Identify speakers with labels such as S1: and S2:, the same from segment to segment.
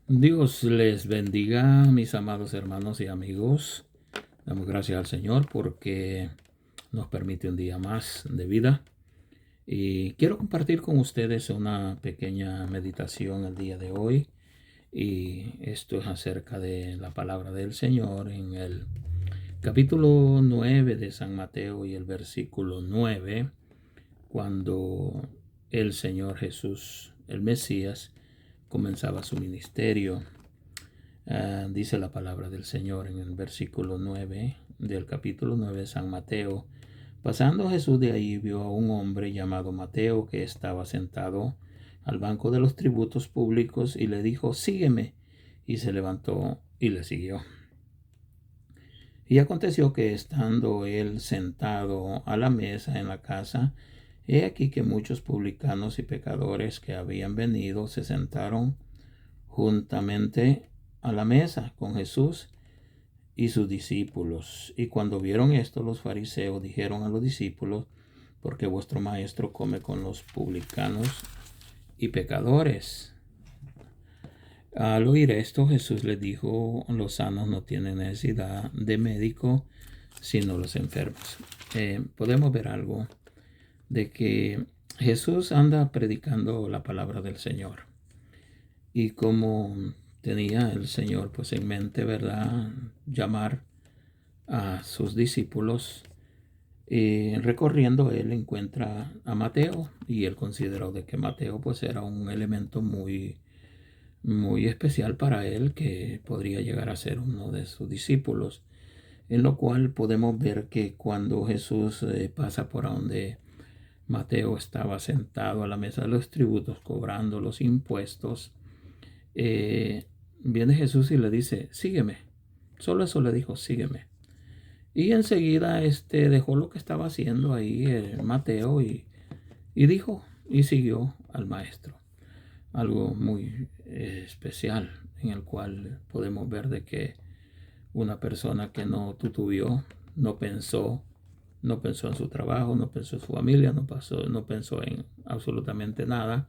S1: Dios les bendiga, mis amados hermanos y amigos. Damos gracias al Señor porque nos permite un día más de vida. Y quiero compartir con ustedes una pequeña meditación el día de hoy. Y esto es acerca de la palabra del Señor en el capítulo 9 de San Mateo y el versículo 9, cuando el Señor Jesús, el Mesías, comenzaba su ministerio. Dice la palabra del Señor en el versículo 9 del capítulo 9 de San Mateo. Pasando Jesús de ahí, vio a un hombre llamado Mateo que estaba sentado al banco de los tributos públicos y le dijo: sígueme. Y se levantó y le siguió. Y aconteció que estando él sentado a la mesa en la casa, he aquí que muchos publicanos y pecadores que habían venido se sentaron juntamente a la mesa con Jesús y sus discípulos. Y cuando vieron esto, los fariseos dijeron a los discípulos: ¿por qué vuestro maestro come con los publicanos y pecadores? Al oír esto, Jesús les dijo: los sanos no tienen necesidad de médico, sino los enfermos. Podemos ver algo de que Jesús anda predicando la palabra del Señor. Y como tenía el Señor pues en mente, ¿verdad?, llamar a sus discípulos, recorriendo él encuentra a Mateo, y él consideró de que Mateo pues era un elemento muy especial para él, que podría llegar a ser uno de sus discípulos, en lo cual podemos ver que cuando Jesús pasa por donde Mateo estaba sentado a la mesa de los tributos cobrando los impuestos, viene Jesús y le dice: sígueme. Solo eso le dijo: sígueme. Y enseguida dejó lo que estaba haciendo ahí Mateo y dijo y siguió al maestro. Algo muy especial, en el cual podemos ver de que una persona que no tutubió, no pensó en su trabajo, no pensó en su familia, no pensó en absolutamente nada,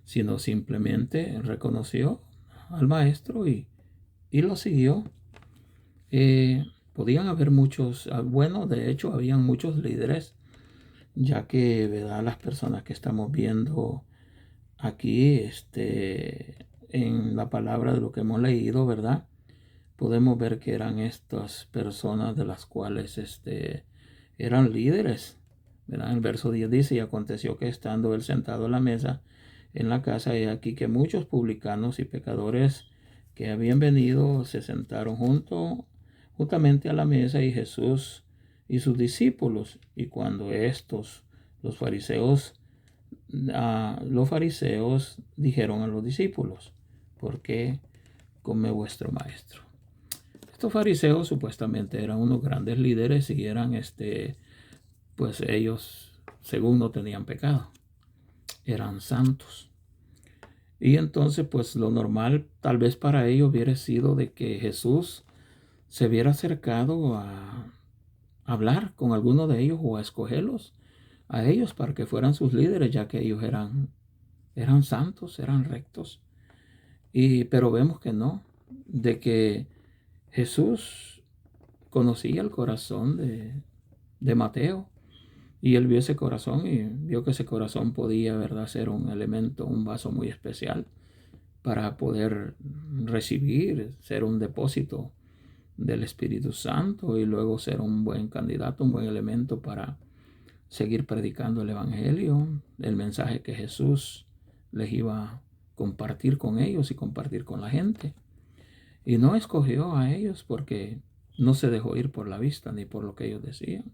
S1: sino simplemente reconoció al maestro y lo siguió. Podían haber muchos, bueno, de hecho habían muchos líderes, ya que, ¿verdad?, las personas que estamos viendo aquí en la palabra de lo que hemos leído, ¿verdad?, podemos ver que eran estas personas de las cuales eran líderes, ¿verdad? El verso 10 dice: y aconteció que estando él sentado a la mesa en la casa, he aquí que muchos publicanos y pecadores que habían venido se sentaron juntamente a la mesa, y Jesús y sus discípulos. Y cuando los fariseos, los fariseos dijeron a los discípulos: ¿por qué come vuestro maestro? Estos fariseos supuestamente eran unos grandes líderes y eran pues ellos, según, no tenían pecado, eran santos. Y entonces pues lo normal tal vez para ellos hubiera sido de que Jesús se hubiera acercado a hablar con alguno de ellos o a escogerlos a ellos para que fueran sus líderes, ya que ellos eran santos, eran rectos. Pero vemos que no, de que Jesús conocía el corazón de Mateo, y él vio ese corazón y vio que ese corazón podía, ¿verdad?, ser un elemento, un vaso muy especial para poder recibir, ser un depósito del Espíritu Santo, y luego ser un buen candidato, un buen elemento para seguir predicando el Evangelio, el mensaje que Jesús les iba a compartir con ellos y compartir con la gente. Y no escogió a ellos porque no se dejó ir por la vista ni por lo que ellos decían.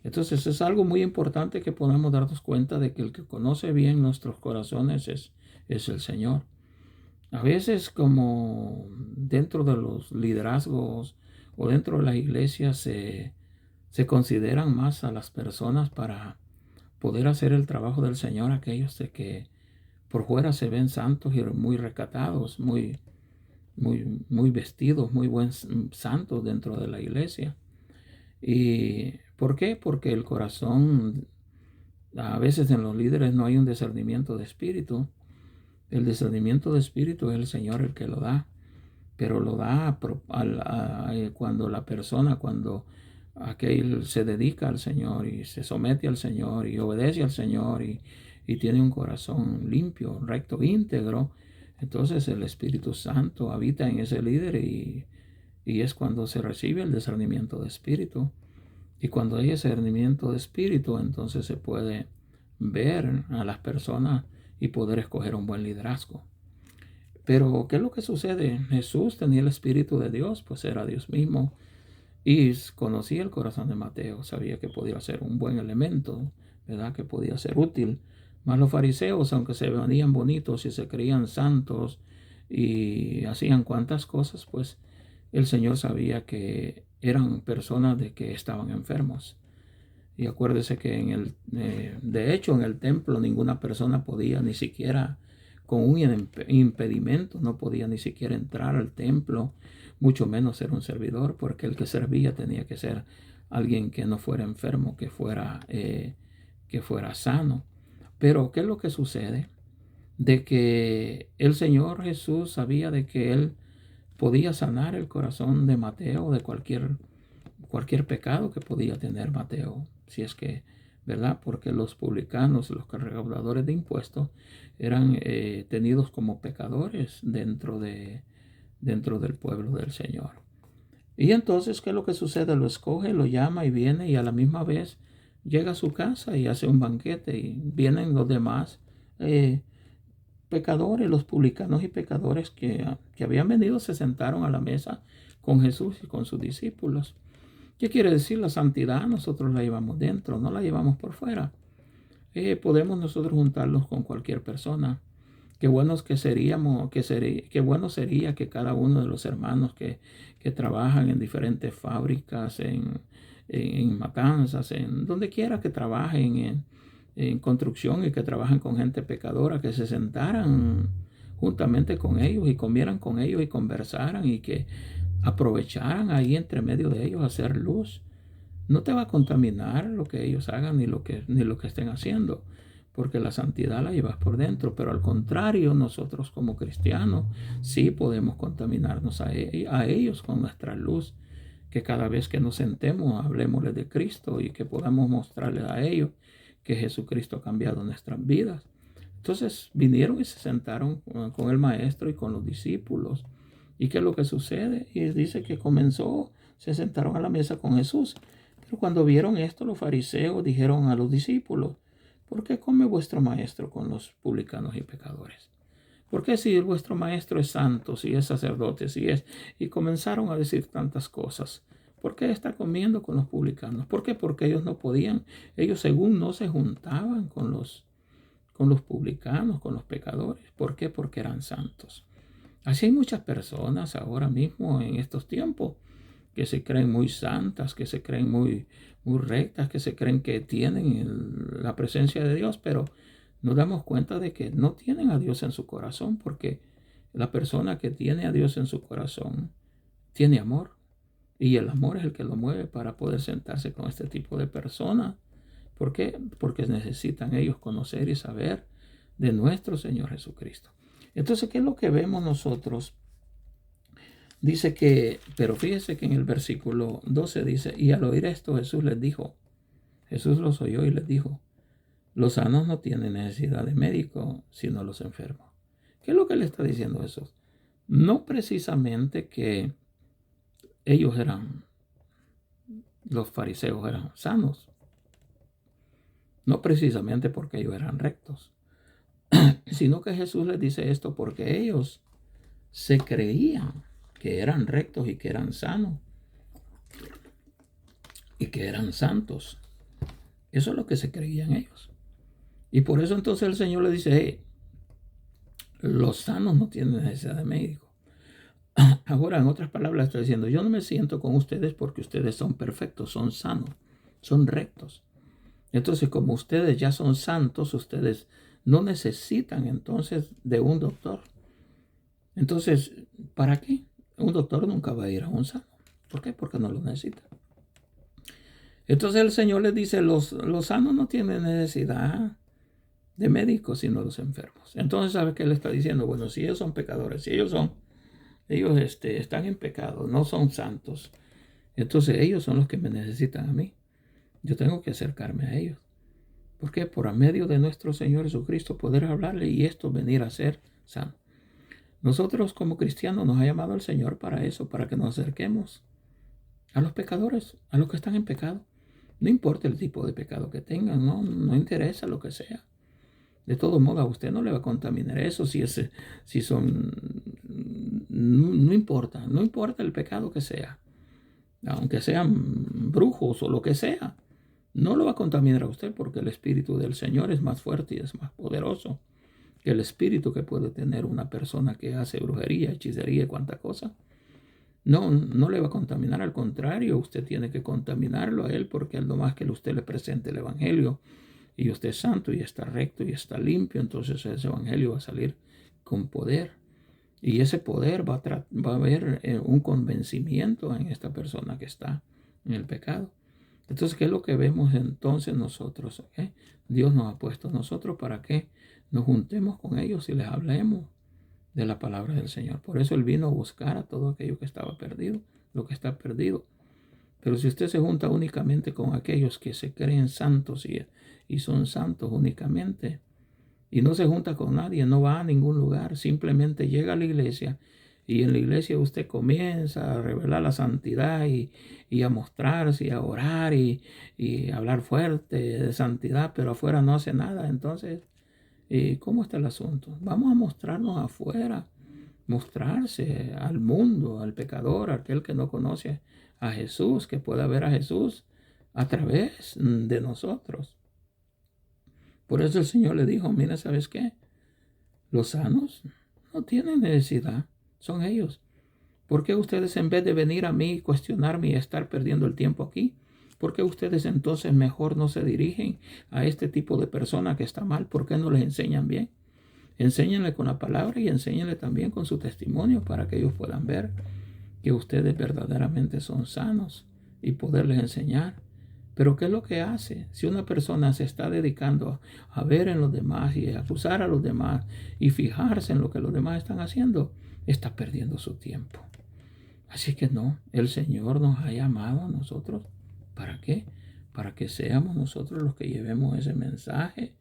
S1: Entonces es algo muy importante que podamos darnos cuenta de que el que conoce bien nuestros corazones es el Señor. A veces, como dentro de los liderazgos o dentro de las iglesias, se consideran más a las personas para poder hacer el trabajo del Señor, aquellos de que por fuera se ven santos y muy recatados, muy vestidos, muy buenos santos dentro de la iglesia. ¿Y por qué? Porque el corazón, a veces en los líderes no hay un discernimiento de espíritu. El discernimiento de espíritu es el Señor el que lo da, pero lo da cuando la persona, cuando aquel se dedica al Señor y se somete al Señor y obedece al Señor y tiene un corazón limpio, recto, íntegro. Entonces el Espíritu Santo habita en ese líder y es cuando se recibe el discernimiento de espíritu. Y cuando hay ese discernimiento de espíritu, entonces se puede ver a las personas y poder escoger un buen liderazgo. Pero, ¿qué es lo que sucede? Jesús tenía el Espíritu de Dios, pues era Dios mismo. Y conocía el corazón de Mateo, sabía que podía ser un buen elemento, ¿verdad? Que podía ser útil. Mas los fariseos, aunque se veían bonitos y se creían santos y hacían cuantas cosas, pues el Señor sabía que eran personas de que estaban enfermos. Y acuérdese que de hecho en el templo ninguna persona podía ni siquiera con un impedimento, no podía ni siquiera entrar al templo, mucho menos ser un servidor, porque el que servía tenía que ser alguien que no fuera enfermo, que fuera sano. Pero ¿qué es lo que sucede? De que el Señor Jesús sabía de que Él podía sanar el corazón de Mateo de cualquier pecado que podía tener Mateo, si es que, ¿verdad? Porque los publicanos, los recaudadores de impuestos, eran tenidos como pecadores dentro del pueblo del Señor. Y entonces, ¿qué es lo que sucede? Lo escoge, lo llama y viene y a la misma vez llega a su casa y hace un banquete y vienen los demás pecadores, los publicanos y pecadores que habían venido, se sentaron a la mesa con Jesús y con sus discípulos. ¿Qué quiere decir? La santidad nosotros la llevamos dentro, no la llevamos por fuera. Podemos nosotros juntarnos con cualquier persona. Qué bueno sería que cada uno de los hermanos que trabajan en diferentes fábricas, en matanzas, en donde quiera que trabajen, en construcción y que trabajen con gente pecadora, que se sentaran juntamente con ellos y comieran con ellos y conversaran y que aprovecharan ahí entre medio de ellos hacer luz. No te va a contaminar lo que ellos hagan ni lo que estén haciendo, porque la santidad la llevas por dentro. Pero al contrario, nosotros como cristianos sí podemos contaminarnos a ellos con nuestra luz, que cada vez que nos sentemos hablemosles de Cristo y que podamos mostrarles a ellos que Jesucristo ha cambiado nuestras vidas. Entonces vinieron y se sentaron con el maestro y con los discípulos. ¿Y qué es lo que sucede? Y dice que se sentaron a la mesa con Jesús. Pero cuando vieron esto, los fariseos dijeron a los discípulos: ¿por qué come vuestro maestro con los publicanos y pecadores? ¿Por qué si vuestro maestro es santo, si es sacerdote, Y comenzaron a decir tantas cosas. ¿Por qué está comiendo con los publicanos? ¿Por qué? Porque ellos no podían. Ellos según no se juntaban con los publicanos, con los pecadores. ¿Por qué? Porque eran santos. Así hay muchas personas ahora mismo en estos tiempos que se creen muy santas, que se creen muy rectas, que se creen que tienen la presencia de Dios, pero nos damos cuenta de que no tienen a Dios en su corazón, porque la persona que tiene a Dios en su corazón tiene amor, y el amor es el que lo mueve para poder sentarse con este tipo de personas. ¿Por qué? Porque necesitan ellos conocer y saber de nuestro Señor Jesucristo. Entonces, ¿qué es lo que vemos nosotros? Dice pero fíjese que en el versículo 12 dice: y al oír esto Jesús los oyó y les dijo: los sanos no tienen necesidad de médico, sino los enfermos. ¿Qué es lo que le está diciendo Jesús? No precisamente que los fariseos eran sanos, no precisamente porque ellos eran rectos, sino que Jesús les dice esto porque ellos se creían que eran rectos y que eran sanos y que eran santos. Eso es lo que se creían ellos. Y por eso entonces el Señor le dice: los sanos no tienen necesidad de médico. Ahora, en otras palabras, está diciendo: yo no me siento con ustedes porque ustedes son perfectos, son sanos, son rectos. Entonces, como ustedes ya son santos, ustedes no necesitan entonces de un doctor. Entonces, ¿para qué? Un doctor nunca va a ir a un sano. ¿Por qué? Porque no lo necesita. Entonces el Señor les dice: los sanos no tienen necesidad de médicos, sino de los enfermos. Entonces, ¿sabe qué le está diciendo? Bueno, si ellos son pecadores, si ellos están en pecado, no son santos, entonces ellos son los que me necesitan a mí. Yo tengo que acercarme a ellos. ¿Por qué? Por a medio de nuestro Señor Jesucristo poder hablarle y esto venir a ser sano. Nosotros como cristianos nos ha llamado el Señor para eso, para que nos acerquemos a los pecadores, a los que están en pecado. No importa el tipo de pecado que tengan, no interesa lo que sea. De todo modo, a usted no le va a contaminar eso si son, no importa el pecado que sea, aunque sean brujos o lo que sea, no lo va a contaminar a usted porque el Espíritu del Señor es más fuerte y es más poderoso que el espíritu que puede tener una persona que hace brujería, hechicería y cuanta cosa. No le va a contaminar, al contrario, usted tiene que contaminarlo a él porque es lo más que usted le presente el Evangelio y usted es santo y está recto y está limpio, entonces ese Evangelio va a salir con poder y ese poder va a haber un convencimiento en esta persona que está en el pecado. Entonces, ¿qué es lo que vemos entonces nosotros? Dios nos ha puesto a nosotros para que nos juntemos con ellos y les hablemos de la palabra del Señor. Por eso Él vino a buscar a todo aquello que estaba perdido, lo que está perdido. Pero si usted se junta únicamente con aquellos que se creen santos y son santos únicamente, y no se junta con nadie, no va a ningún lugar, simplemente llega a la iglesia y en la iglesia usted comienza a revelar la santidad y a mostrarse y a orar y hablar fuerte de santidad, pero afuera no hace nada. Entonces, ¿cómo está el asunto? Vamos a mostrarnos afuera, mostrarse al mundo, al pecador, a aquel que no conoce a Jesús, que pueda ver a Jesús a través de nosotros. Por eso el Señor le dijo, mira, ¿sabes qué? Los sanos no tienen necesidad, son ellos. ¿Por qué ustedes en vez de venir a mí y cuestionarme y estar perdiendo el tiempo aquí? ¿Por qué ustedes entonces mejor no se dirigen a este tipo de persona que está mal? ¿Por qué no les enseñan bien? Enséñenle con la palabra y enséñenle también con su testimonio para que ellos puedan ver que ustedes verdaderamente son sanos y poderles enseñar. Pero ¿qué es lo que hace? Si una persona se está dedicando a ver en los demás y a acusar a los demás y fijarse en lo que los demás están haciendo, está perdiendo su tiempo. Así que no, el Señor nos ha llamado a nosotros. ¿Para qué? Para que seamos nosotros los que llevemos ese mensaje.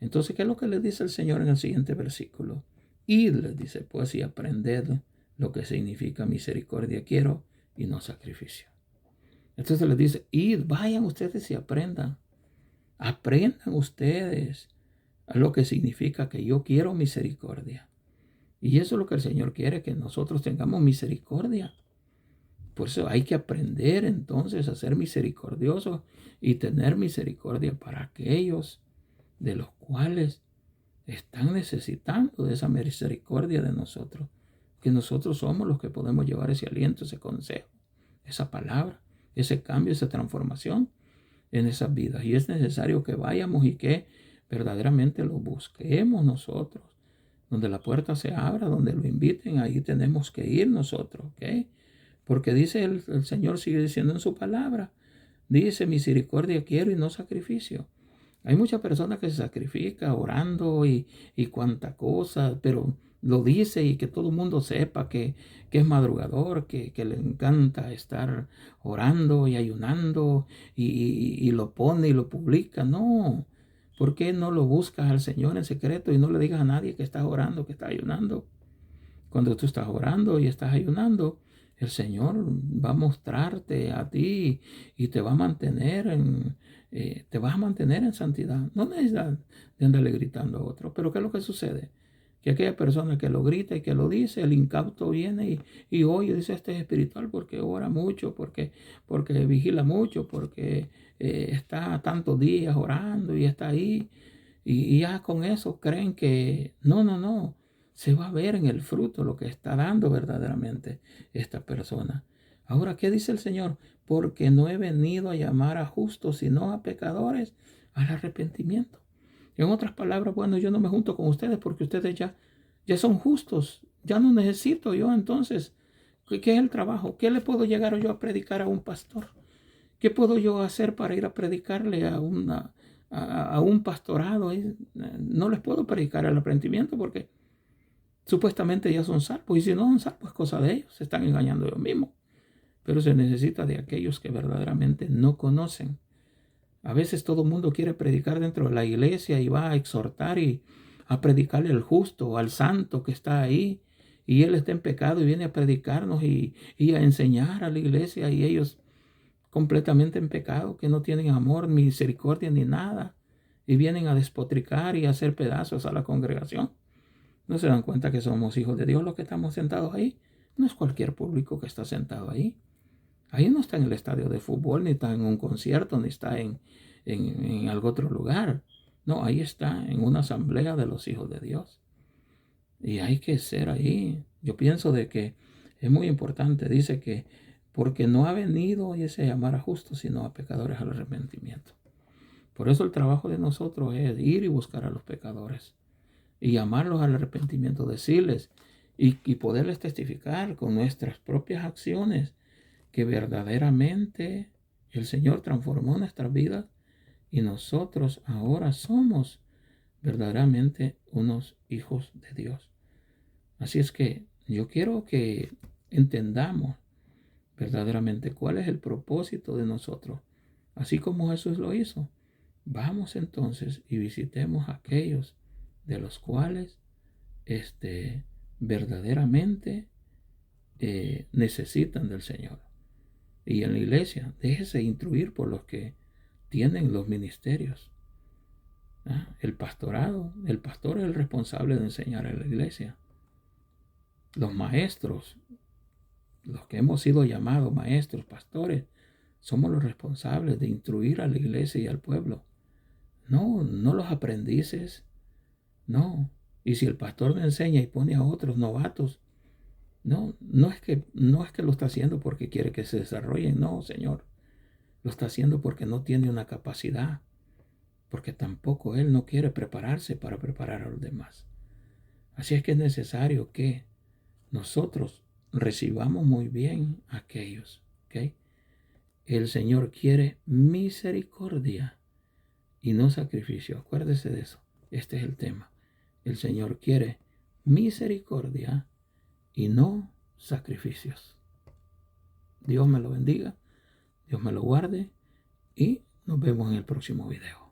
S1: Entonces, ¿qué es lo que le dice el Señor en el siguiente versículo? Id, les dice, pues, y aprended lo que significa misericordia quiero y no sacrificio. Entonces les dice, id, vayan ustedes y aprendan. Aprendan ustedes a lo que significa que yo quiero misericordia. Y eso es lo que el Señor quiere, que nosotros tengamos misericordia. Por eso hay que aprender entonces a ser misericordiosos y tener misericordia para aquellos de los cuales están necesitando de esa misericordia de nosotros. Que nosotros somos los que podemos llevar ese aliento, ese consejo, esa palabra, ese cambio, esa transformación en esas vidas. Y es necesario que vayamos y que verdaderamente lo busquemos nosotros. Donde la puerta se abra, donde lo inviten, ahí tenemos que ir nosotros, ¿ok? Porque dice el Señor, sigue diciendo en su palabra, dice, misericordia quiero y no sacrificio. Hay muchas personas que se sacrifican orando y cuanta cosa, pero lo dice y que todo el mundo sepa que es madrugador, que le encanta estar orando y ayunando y lo pone y lo publica. No, ¿por qué no lo buscas al Señor en secreto y no le digas a nadie que estás orando, que estás ayunando? Cuando tú estás orando y estás ayunando, el Señor va a mostrarte a ti y te va a mantener te vas a mantener en santidad. No necesitas de andarle gritando a otro. Pero ¿qué es lo que sucede? Que aquella persona que lo grita y que lo dice, el incauto viene y oye, dice, este es espiritual porque ora mucho, porque vigila mucho, porque está tantos días orando y está ahí. Y ya con eso creen que no. Se va a ver en el fruto lo que está dando verdaderamente esta persona. Ahora, ¿qué dice el Señor? Porque no he venido a llamar a justos, sino a pecadores al arrepentimiento. En otras palabras, bueno, yo no me junto con ustedes porque ustedes ya son justos. Ya no necesito yo entonces. ¿Qué es el trabajo? ¿Qué le puedo llegar yo a predicar a un pastor? ¿Qué puedo yo hacer para ir a predicarle a a un pastorado, no les puedo predicar el arrepentimiento porque supuestamente ya son salvos. Y si no son salvos, es cosa de ellos. Se están engañando ellos mismos. Pero se necesita de aquellos que verdaderamente no conocen. A veces todo el mundo quiere predicar dentro de la iglesia y va a exhortar y a predicarle al justo, al santo que está ahí. Y él está en pecado y viene a predicarnos y a enseñar a la iglesia. Y ellos completamente en pecado, que no tienen amor, ni misericordia, ni nada. Y vienen a despotricar y a hacer pedazos a la congregación. ¿No se dan cuenta que somos hijos de Dios los que estamos sentados ahí? No es cualquier público que está sentado ahí. Ahí no está en el estadio de fútbol, ni está en un concierto, ni está en algún otro lugar. No, ahí está en una asamblea de los hijos de Dios. Y hay que ser ahí. Yo pienso de que es muy importante. Dice que porque no ha venido y a llamar a justos, sino a pecadores al arrepentimiento. Por eso el trabajo de nosotros es ir y buscar a los pecadores y llamarlos al arrepentimiento, decirles y poderles testificar con nuestras propias acciones que verdaderamente el Señor transformó nuestras vidas y nosotros ahora somos verdaderamente unos hijos de Dios. Así es que yo quiero que entendamos verdaderamente cuál es el propósito de nosotros. Así como Jesús lo hizo, vamos entonces y visitemos a aquellos de los cuales verdaderamente necesitan del Señor. Y en la iglesia, déjese instruir por los que tienen los ministerios. El pastorado, el pastor es el responsable de enseñar en la iglesia. Los maestros, los que hemos sido llamados maestros, pastores, somos los responsables de instruir a la iglesia y al pueblo. No los aprendices, no. Y si el pastor me enseña y pone a otros novatos, no es que lo está haciendo porque quiere que se desarrollen, no, Señor. Lo está haciendo porque no tiene una capacidad, porque tampoco Él no quiere prepararse para preparar a los demás. Así es que es necesario que nosotros recibamos muy bien a aquellos, ¿ok? El Señor quiere misericordia y no sacrificio. Acuérdese de eso. Este es el tema. El Señor quiere misericordia y no sacrificios. Dios me lo bendiga, Dios me lo guarde y nos vemos en el próximo video.